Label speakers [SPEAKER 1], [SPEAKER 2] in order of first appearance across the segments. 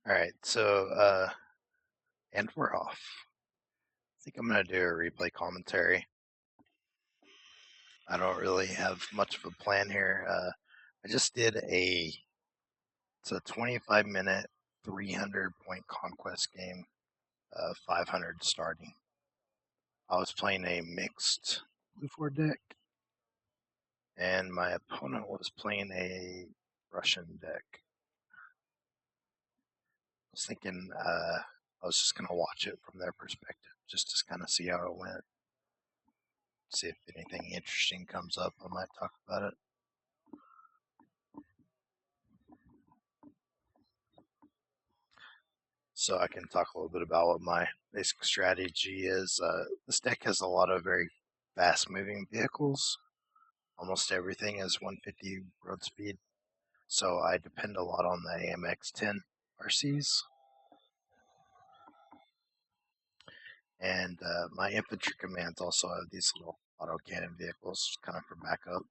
[SPEAKER 1] Alright, and we're off. I think I'm going to do a replay commentary. I don't really have much of a plan here. I just did it's a 25-minute, 300-point conquest game, 500 starting. I was playing a mixed BluFor deck, and my opponent was playing a Russian deck. I was thinking I was just going to watch it from their perspective, just to kind of see how it went. See if anything interesting comes up, I might talk about it. So I can talk a little bit about what my basic strategy is. This deck has a lot of very fast-moving vehicles. Almost everything is 150 road speed, so I depend a lot on the AMX-10 RCs. And my infantry commands also have these little autocannon vehicles, kind of for backup.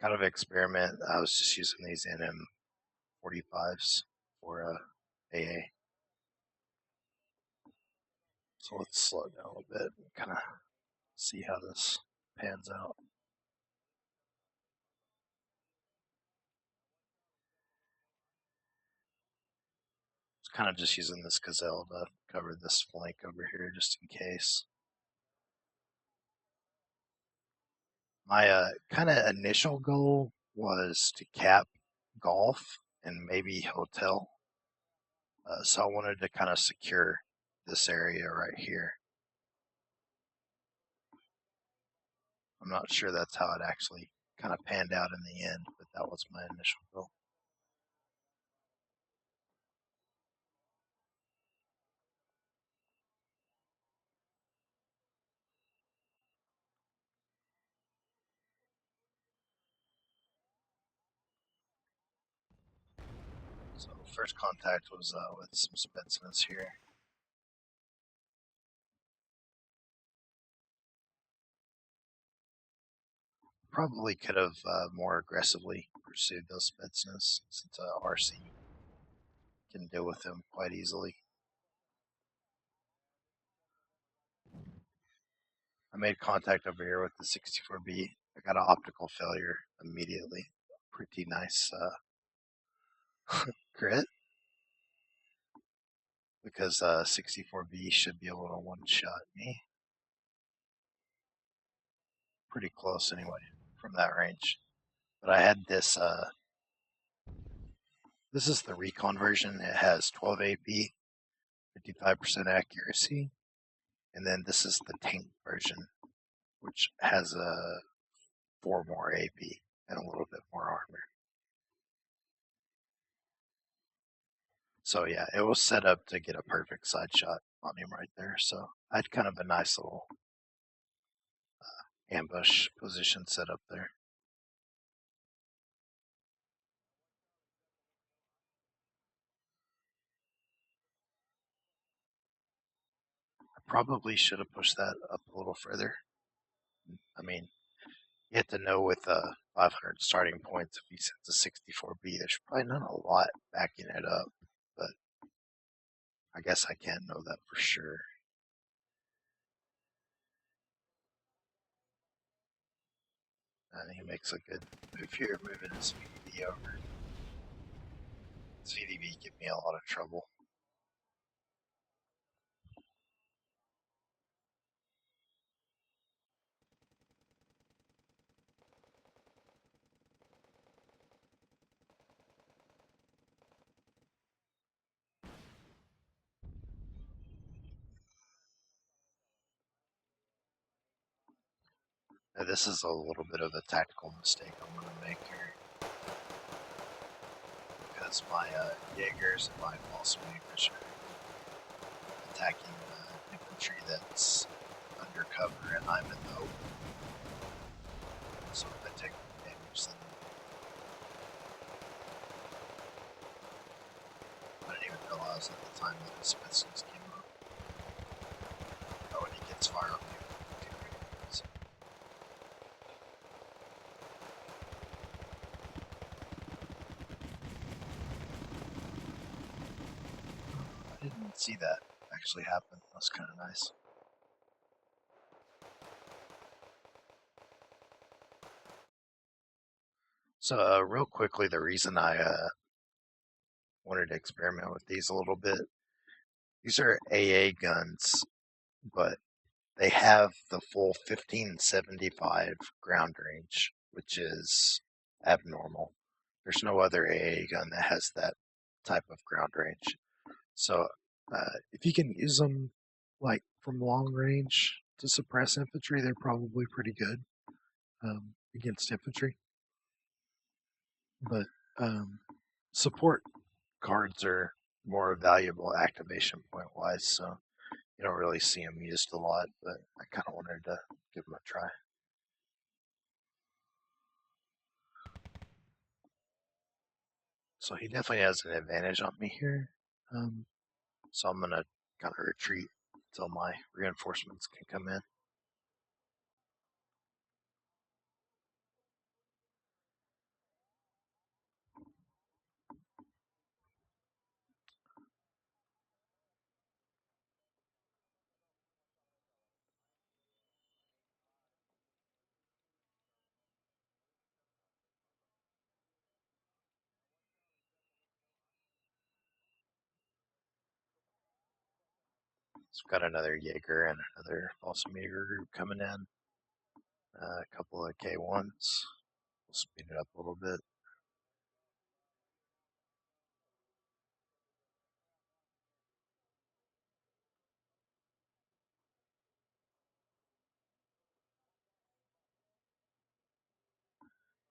[SPEAKER 1] Kind of experiment. I was just using these NM45s for AA. So let's slow down a little bit and kind of see how this pans out. Just kind of just using this gazelle to cover this flank over here just in case. My kind of initial goal was to cap golf and maybe hotel. So I wanted to kind of secure this area right here. I'm not sure that's how it actually kind of panned out in the end, but that was my initial goal. So first contact was with some Spetsnaz here. Probably could have more aggressively pursued those Spetsnaz since RC can deal with them quite easily. I made contact over here with the 64B. I got an optical failure immediately. Pretty nice crit. Because 64B should be able to one-shot me. Pretty close anyway from that range. But I had this, this is the recon version. It has 12 AP, 55% accuracy. And then this is the tank version, which has 4 more AP and a little bit more armor. So yeah, it was set up to get a perfect side shot on him right there. So I had kind of a nice little ambush position set up there. I probably should have pushed that up a little further. I mean, you have to know with 500 starting points, if he sends a 64B, there's probably not a lot backing it up, but I guess I can't know that for sure. And he makes a good move here, moving his VDB over. His VDB give me a lot of trouble. Now, this is a little bit of a tactical mistake I'm going to make here. Because my Jaegers and my false makers are attacking infantry that's undercover and I'm in the open. So if I take damage, then I didn't even realize at the time that the Spetsnaz came up. Oh, and he gets fire on me. see that actually happen. That's kind of nice. So real quickly, the reason I wanted to experiment with these a little bit, these are AA guns, but they have the full 1575 ground range, which is abnormal. There's no other AA gun that has that type of ground range. So if you can use them like from long range to suppress infantry, they're probably pretty good against infantry. But support cards are more valuable activation point wise, so you don't really see them used a lot, but I kind of wanted to give them a try. So he definitely has an advantage on me here. So I'm going to kind of retreat until my reinforcements can come in. So we've got another Jaeger and another Balsam Jaeger group coming in. A couple of K1s. We'll speed it up a little bit.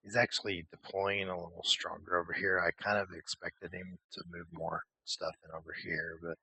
[SPEAKER 1] He's actually deploying a little stronger over here. I kind of expected him to move more stuff in over here, but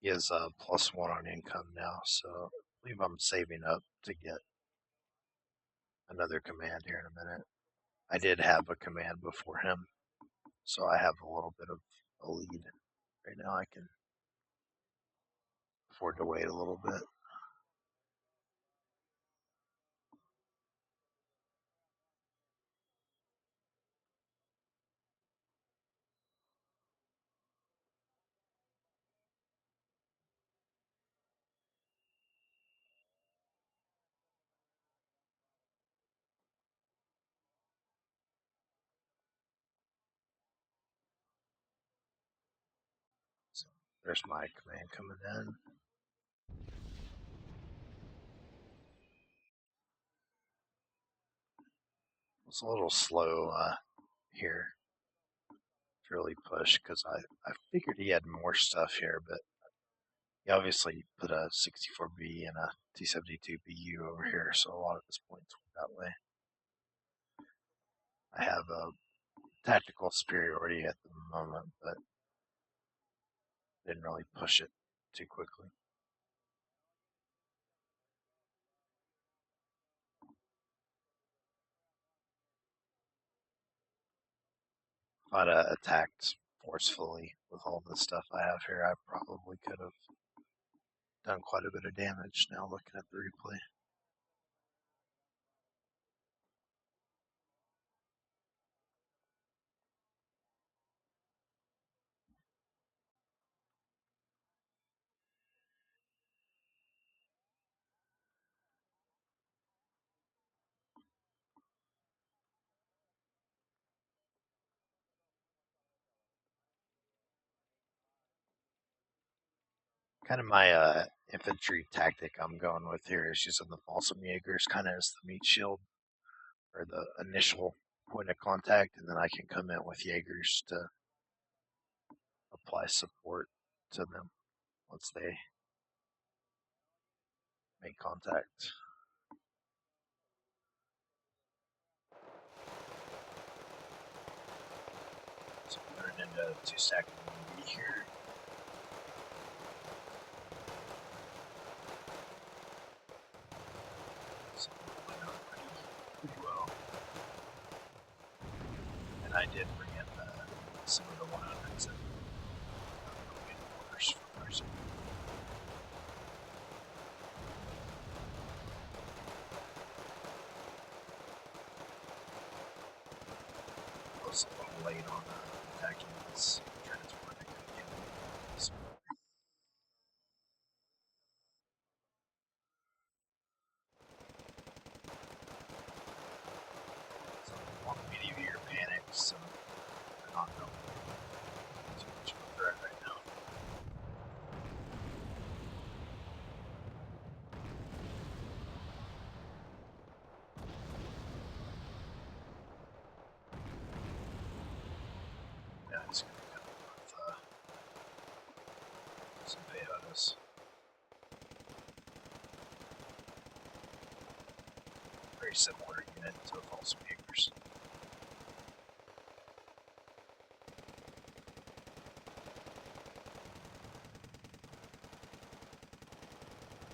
[SPEAKER 1] he has a +1 on income now, so I believe I'm saving up to get another command here in a minute. I did have a command before him, so I have a little bit of a lead. Right now I can afford to wait a little bit. So there's my command coming in. It's a little slow here to really push because I figured he had more stuff here, but he obviously put a 64B and a T-72 BU over here, so a lot of his points went that way. I have a tactical superiority at the moment, but didn't really push it too quickly. If I'd attacked forcefully with all the stuff I have here, I probably could have done quite a bit of damage now looking at the replay. Kind of my infantry tactic I'm going with here is using the Balsam Jaegers kind of as the meat shield or the initial point of contact, and then I can come in with Jaegers to apply support to them once they make contact. So I'm turning into 2-stack B here. So pretty well. I did bring in some of the 100s and orders from ours. I was a little late on attacking this transport. I couldn't get it. So I want many of your panics, so they're not going too much of a threat right now. Yeah, it's going to come up with some peyotes. Very similar unit to false speakers.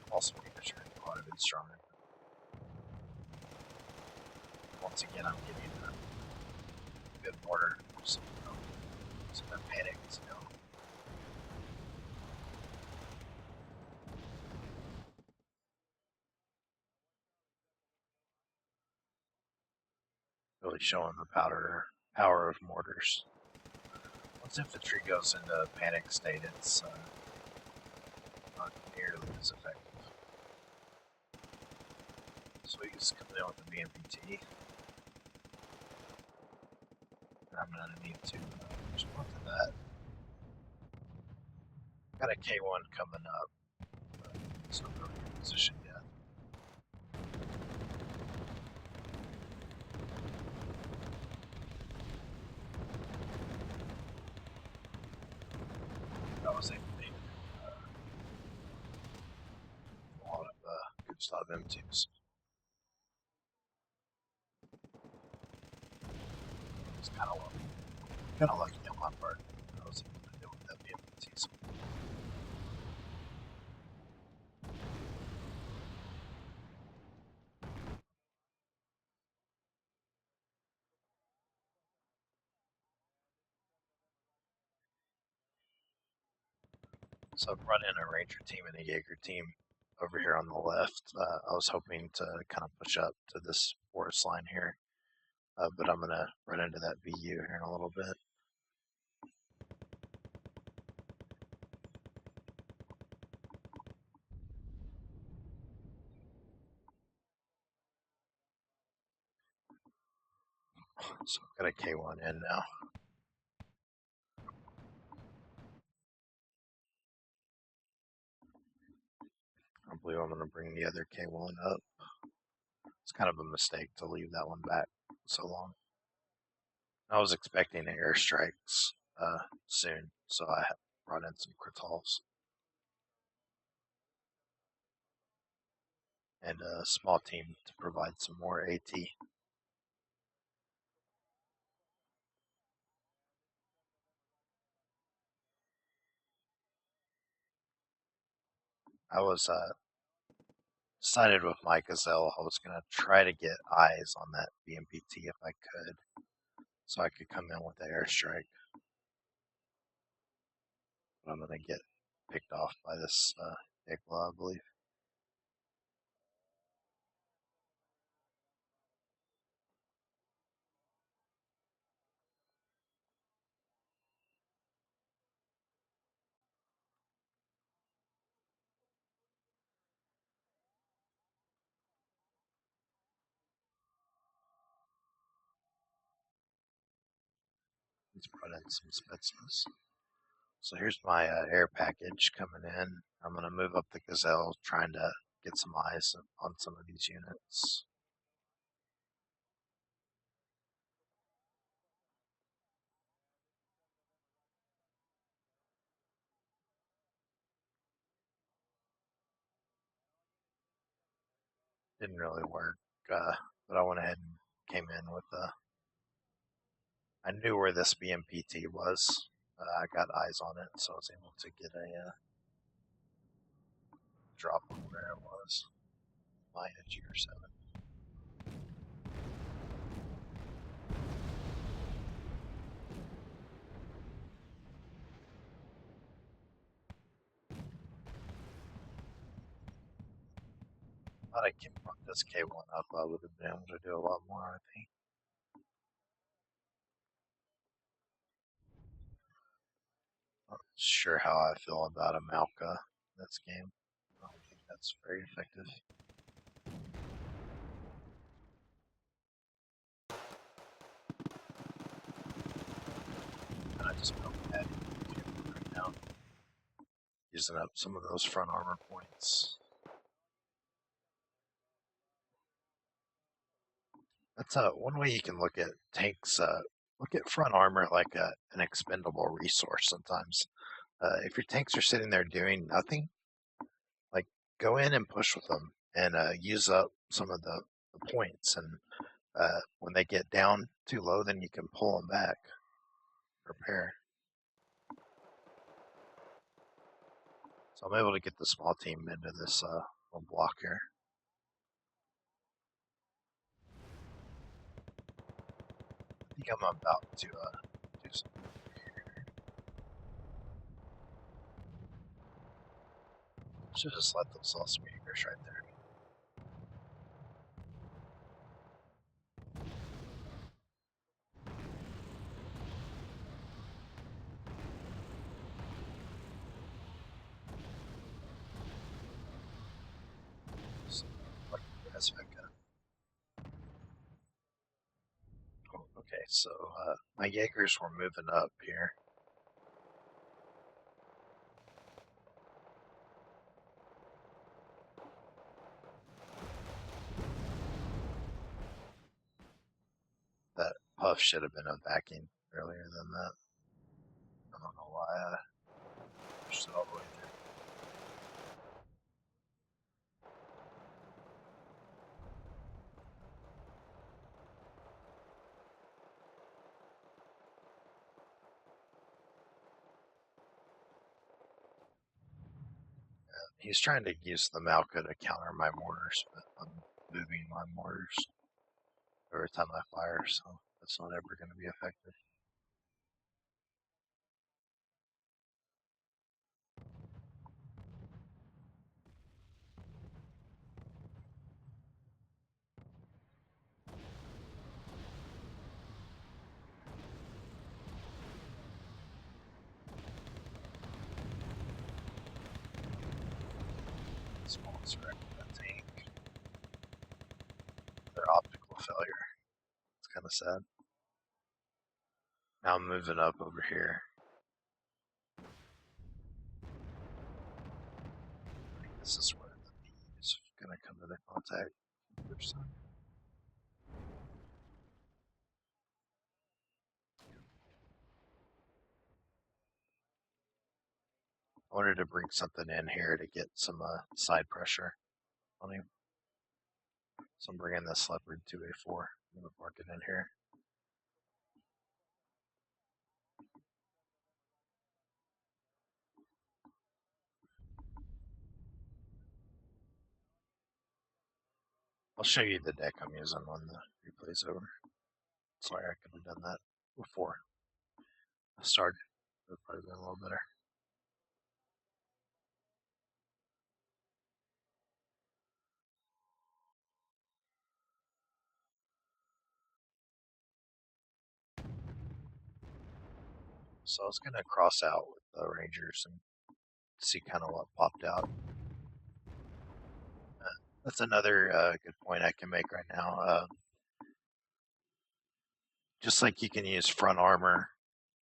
[SPEAKER 1] False speakers are quite a bit stronger. Once again, I'm getting a good mortar, so that panic is going. Really showing the power of mortars. Once infantry goes into a panic state, it's not nearly as effective. So we just come in with the BMPT. And I'm going to need to respond to that. Got a K1 coming up, but it's not really in position yet. I was able to make a lot of Gustav M2s. It's kind of lucky on my part. I was able to deal with that BMPTs. So I've brought in a Ranger team and a Jaeger team over here on the left. I was hoping to kind of push up to this forest line here, but I'm going to run into that BU here in a little bit. So I've got a K1 in now. I believe I'm going to bring the other K1 up. It's kind of a mistake to leave that one back so long. I was expecting airstrikes soon, so I brought in some Kratals and a small team to provide some more AT. I was decided with my Gazelle I was going to try to get eyes on that BMPT if I could, so I could come in with the airstrike. But I'm going to get picked off by this Igla, I believe. He's brought in some Spetsnaz. So here's my air package coming in. I'm going to move up the Gazelle, trying to get some eyes on some of these units. Didn't really work, but I went ahead and came in with I knew where this BMPT was. I got eyes on it, so I was able to get a drop on where it was. Mine at GR7. Thought I can mark this K1 up. I would have been able to do a lot more, I think. Not sure how I feel about a Malka in this game. I don't think that's very effective. And I just built Paddy right now, using up some of those front armor points. That's one way you can look at tanks. Look at front armor like an expendable resource sometimes. If your tanks are sitting there doing nothing, like go in and push with them and use up some of the points. And when they get down too low, then you can pull them back, repair. So I'm able to get the small team into this little block here. I think I'm about to do something here. Should just let those all speakers right there. So, like, oh, okay, so my Jaegers were moving up here. That puff should have been a backing earlier than that. I don't know why I pushed it all the way through. He's trying to use the Malka to counter my mortars, but I'm moving my mortars every time I fire, so that's not ever going to be effective. Smallest wreck of that tank. Their optical failure. It's kind of sad. Now I'm moving up over here. I think this is where the B is going to come into contact. I wanted to bring something in here to get some side pressure on him. So I'm bringing this leopard 2A4. I'm going to park it in here. I'll show you the deck I'm using when the replay's over. Sorry, I could have done that before I started. It would probably been a little better. So I was going to cross out with the Rangers and see kind of what popped out. That's another good point I can make right now. Just like you can use front armor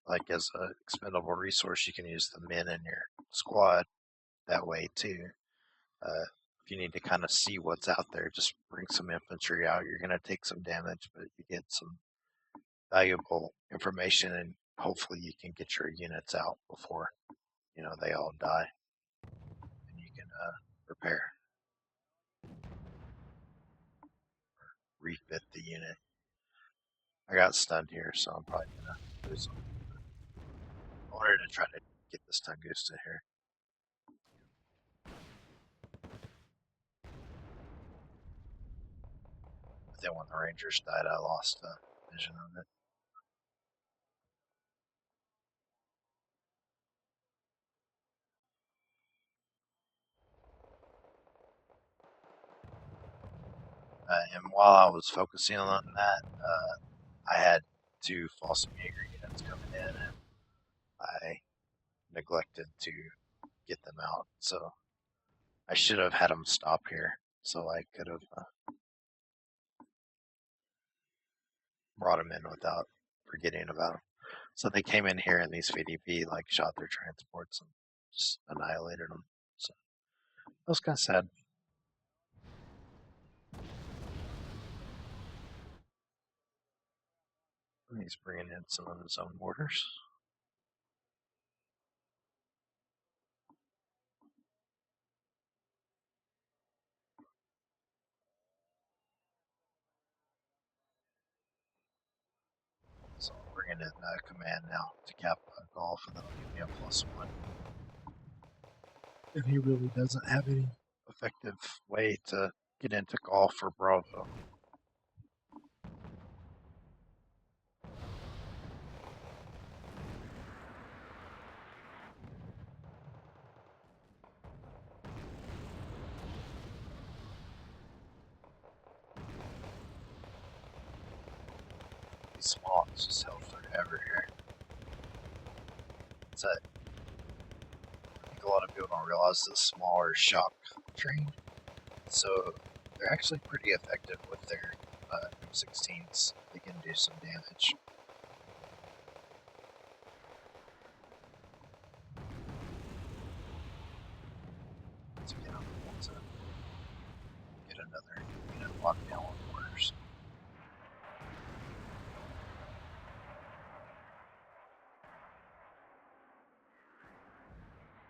[SPEAKER 1] like as an expendable resource, you can use the men in your squad that way too. If you need to kind of see what's out there, just bring some infantry out. You're going to take some damage, but you get some valuable information, and hopefully you can get your units out before they all die, and you can repair, refit the unit. I got stunned here, so I'm probably gonna lose them. I wanted to try to get this Tunguska in here. But then when the Rangers died, I lost vision of it. And while I was focusing on that, I had two false Jaeger units coming in, and I neglected to get them out. So I should have had them stop here, so I could have brought them in without forgetting about them. So they came in here, and these VDP like shot their transports and just annihilated them. So that was kind of sad. He's bringing in some of his own mortars. So I'm bringing in command now to cap golf, and that'll give me a +1. And he really doesn't have any effective way to get into golf or Bravo. These small just held forever here. It's a, I think a lot of people don't realize the smaller shock train. So they're actually pretty effective with their M16s. They can do some damage. So again, I'm able to get another unit locked down with orders.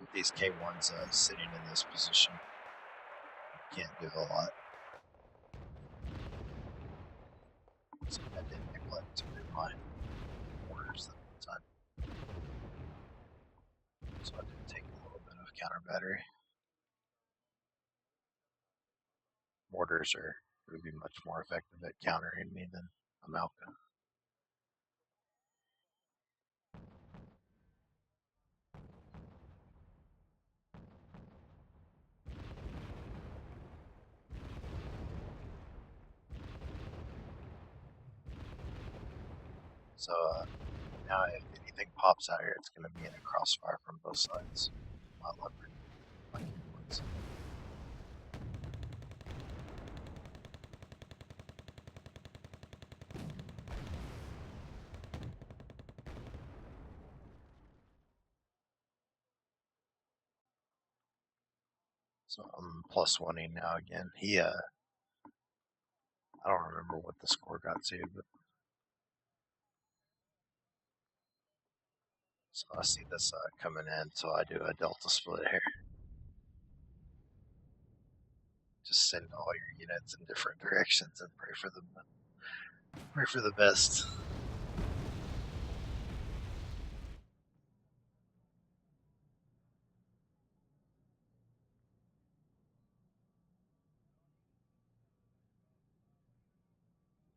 [SPEAKER 1] With these K1s sitting in this position, can't do a lot. So I did neglect to do my orders at the time. So I did take a little bit of counter battery. Mortars are really much more effective at countering me than a Malka. So now if anything pops out here, it's going to be in a crossfire from both sides. My leopard, my K1s. So I'm +1ing now again. I don't remember what the score got to, but so I see this coming in, so I do a delta split here. Just send all your units in different directions and pray for the best.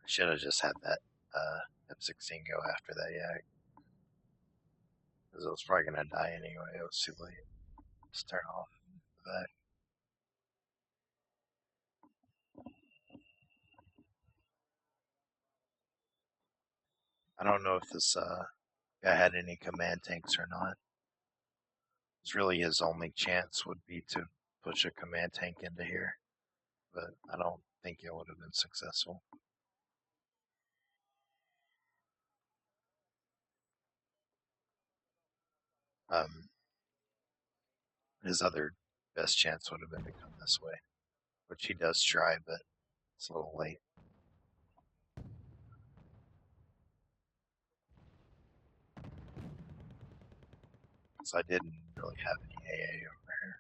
[SPEAKER 1] I should have just had that M16 go after that yak, because it was probably gonna die anyway. It was too late. Just turn off that. I don't know if this guy had any command tanks or not. It's really his only chance would be to push a command tank into here, but I don't think it would have been successful. Um, his other best chance would have been to come this way, which he does try, but it's a little late. So I didn't really have any AA over here.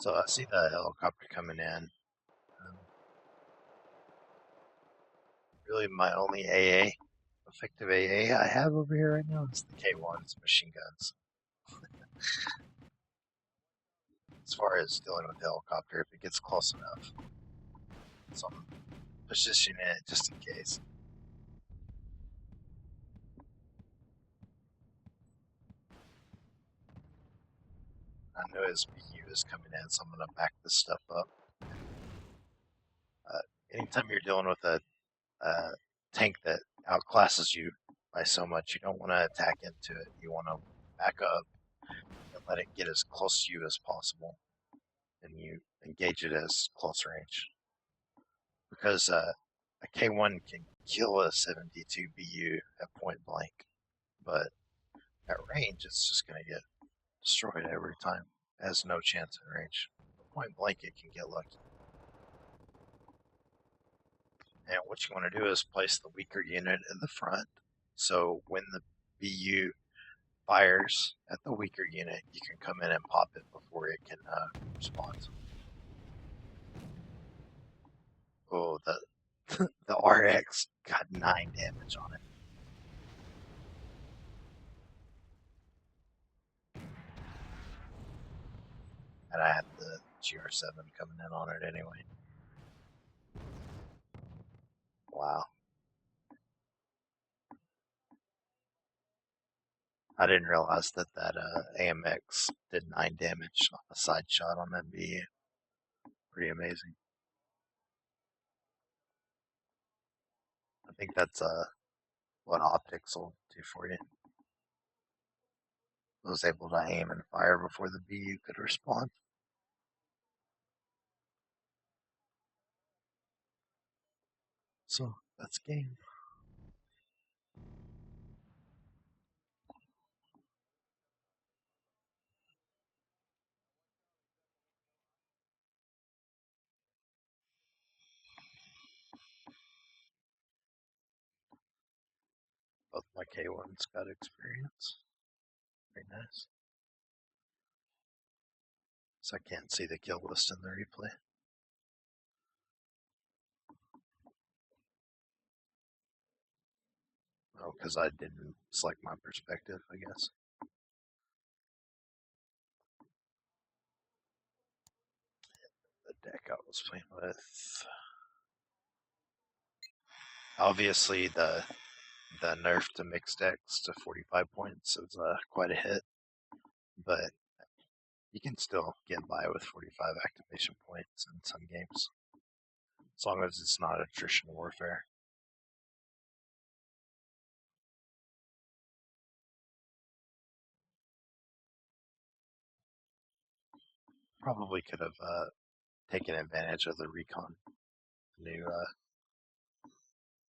[SPEAKER 1] So I see the helicopter coming in. Really, my only AA, effective AA I have over here right now is the K1's machine guns. As far as dealing with the helicopter, if it gets close enough, so I'm positioning it just in case. I know his BU is coming in, so I'm going to back this stuff up. Anytime you're dealing with a tank that outclasses you by so much, you don't want to attack into it. You want to back up and let it get as close to you as possible, and you engage it as close range. Because a K1 can kill a 72 BU at point blank, but at range, it's just going to get destroyed every time. It has no chance at range. Point blank, it can get lucky. And what you want to do is place the weaker unit in the front. So when the BU fires at the weaker unit, you can come in and pop it before it can respond. Oh, the RX got 9 damage on it. And I had the GR7 coming in on it anyway. Wow. I didn't realize that AMX did 9 damage on a side shot on that BU. Pretty amazing. I think that's what optics will do for you. I was able to aim and fire before the BU could respond. So that's game. Both my K1's got experience. Very nice. So I can't see the kill list in the replay. Oh, because I didn't select my perspective, I guess. The deck I was playing with. Obviously, the nerf to mixed decks to 45 points is quite a hit, but you can still get by with 45 activation points in some games, as long as it's not attrition warfare. Probably could have taken advantage of the recon, the new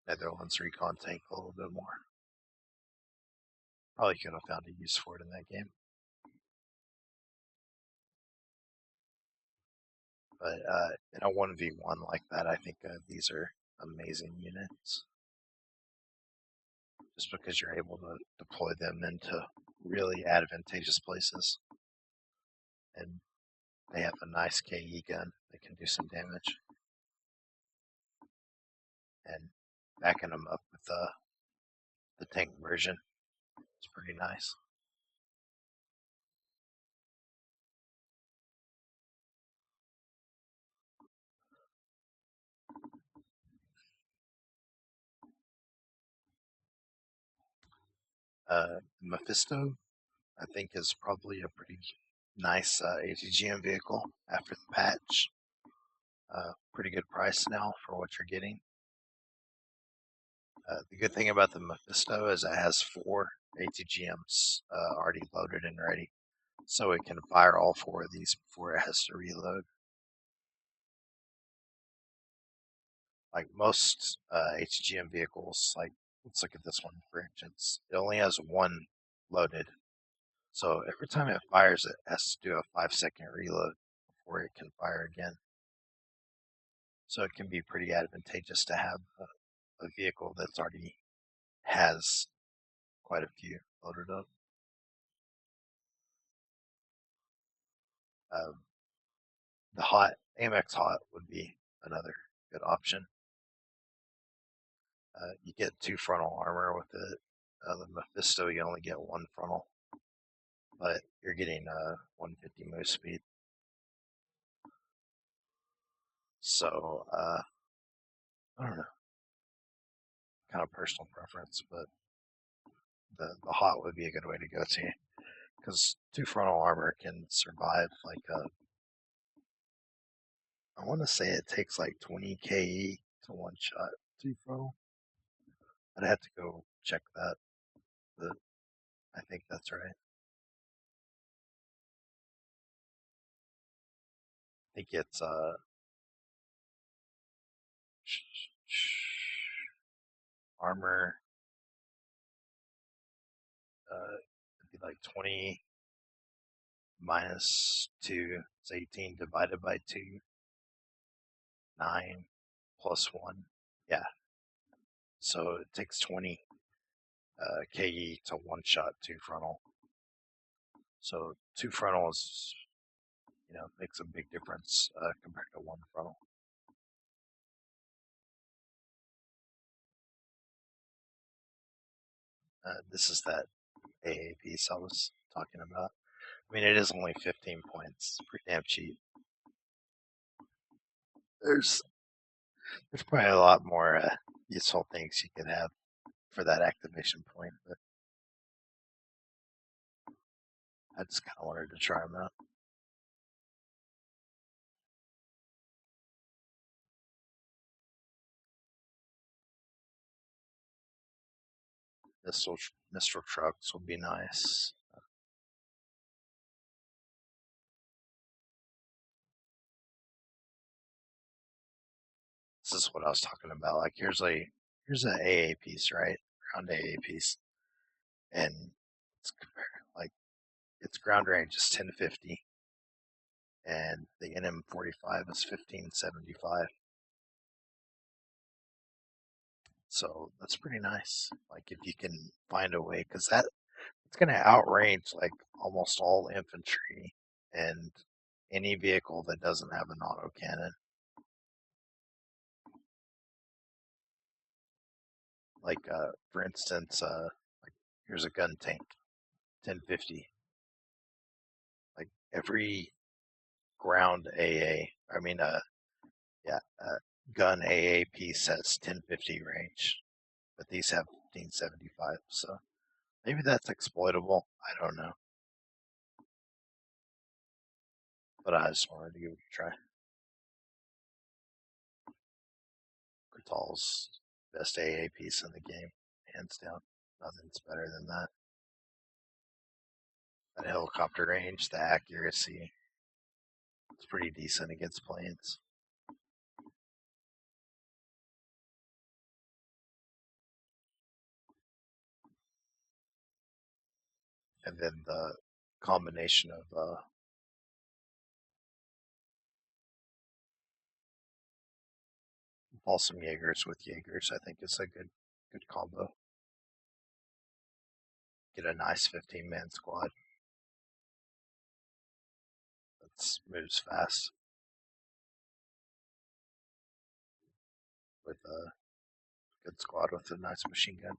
[SPEAKER 1] Netherlands recon tank a little bit more. Probably could have found a use for it in that game. But in a 1v1 like that, I think these are amazing units. Just because you're able to deploy them into really advantageous places. And they have a nice KE gun that can do some damage. And backing them up with the tank version is pretty nice. Mephisto, I think, is probably a pretty nice ATGM vehicle after the patch. Pretty good price now for what you're getting. The good thing about the Mephisto is it has 4 ATGMs already loaded and ready, so it can fire all 4 of these before it has to reload. Like most ATGM vehicles, like let's look at this one for instance, it only has 1 loaded, so every time it fires, it has to do a 5-second reload before it can fire again. So it can be pretty advantageous to have a vehicle that's already has quite a few loaded up. Um, The hot Amex hot would be another good option. You get 2 frontal armor with it. The Mephisto, you only get 1 frontal, but you're getting 150 move speed. So I don't know, kind of personal preference, but the hot would be a good way to go to, because 2 frontal armor can survive like I want to say it takes like 20 KE to one shot 2 frontal. I'd have to go check that, but I think that's right. I think it's armor. It'd be like 20 minus 2. It's 18 divided by 2. 9 plus 1. Yeah. So it takes 20 KE to one shot 2 frontal. So 2 frontal is, makes a big difference compared to 1 frontal. This is that AA piece I was talking about. I mean, it is only 15 points. It's pretty damn cheap. There's probably a lot more useful things you could have for that activation point, but I just kind of wanted to try them out. Mistral trucks would be nice. This is what I was talking about. Like here's an AA piece, right? Ground AA piece, and it's like its ground range is 1050, and the NM45 is 1575. So that's pretty nice. Like if you can find a way, because it's going to outrange like almost all infantry and any vehicle that doesn't have an autocannon. Like for instance, like here's a gun tank, 1050. Like every ground AA, I mean, gun AA piece has 1050 range, but these have 1575. So maybe that's exploitable. I don't know, but I just wanted to give it a try. Crital's best AA piece in the game, hands down. Nothing's better than that. That helicopter range, the accuracy, it's pretty decent against planes. And then the combination of Balsam Jaegers with Jaegers, I think is a good combo. Get a nice 15-man squad that moves fast with a good squad with a nice machine gun.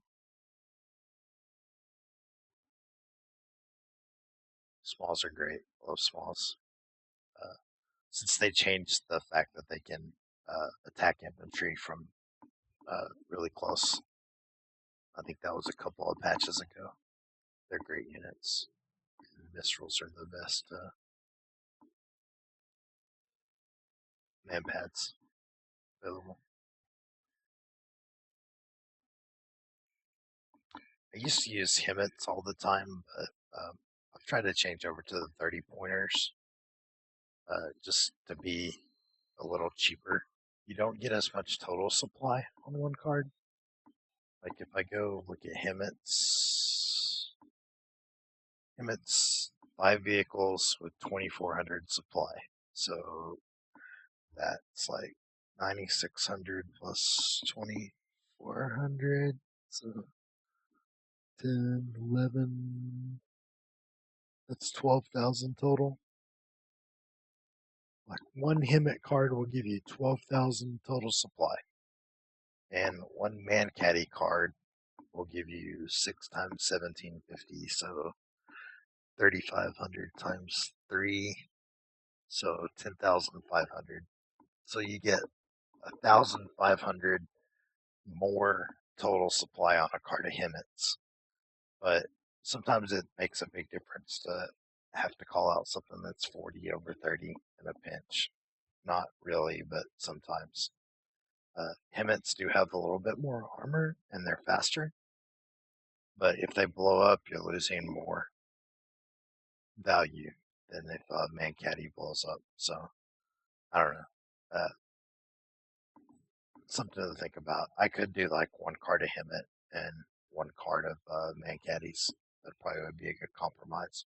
[SPEAKER 1] Smalls are great. Love smalls. Since they changed the fact that they can attack infantry from really close. I think that was a couple of patches ago. They're great units. Mistrals are the best man pads available. I used to use Himmets all the time, but I've tried to change over to the 30 pointers just to be a little cheaper. You don't get as much total supply on one card. Like if I go look at Himmets, 5 vehicles with 2,400 supply. So that's like 9,600 plus 2,400. So 10, 11. That's 12,000 total. Like one Hemet card will give you 12,000 total supply, and one Man Caddy card will give you 6 times 1750, so 3,500 times 3, so 10,500. So you get 1,500 more total supply on a card of Hemets. But sometimes it makes a big difference to have to call out something that's 40 over 30 in a pinch. Not really, but sometimes. Hemets do have a little bit more armor and they're faster, but if they blow up, you're losing more value than if Man Caddy blows up. So I don't know. Uh, Something to think about. I could do like one card of Hemet and one card of Man Caddies. That probably would be a good compromise.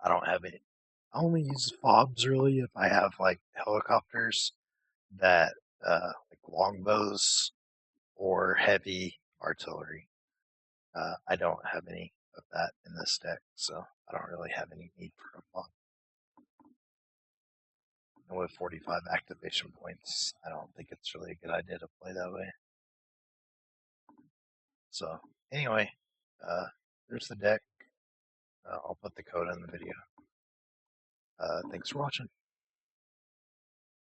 [SPEAKER 1] I don't have any. I only use fobs really if I have like helicopters that like longbows or heavy artillery. I don't have any of that in this deck, so I don't really have any need for a fob. And with 45 activation points, I don't think it's really a good idea to play that way. So anyway, there's the deck. I'll put the code in the video. Thanks for watching.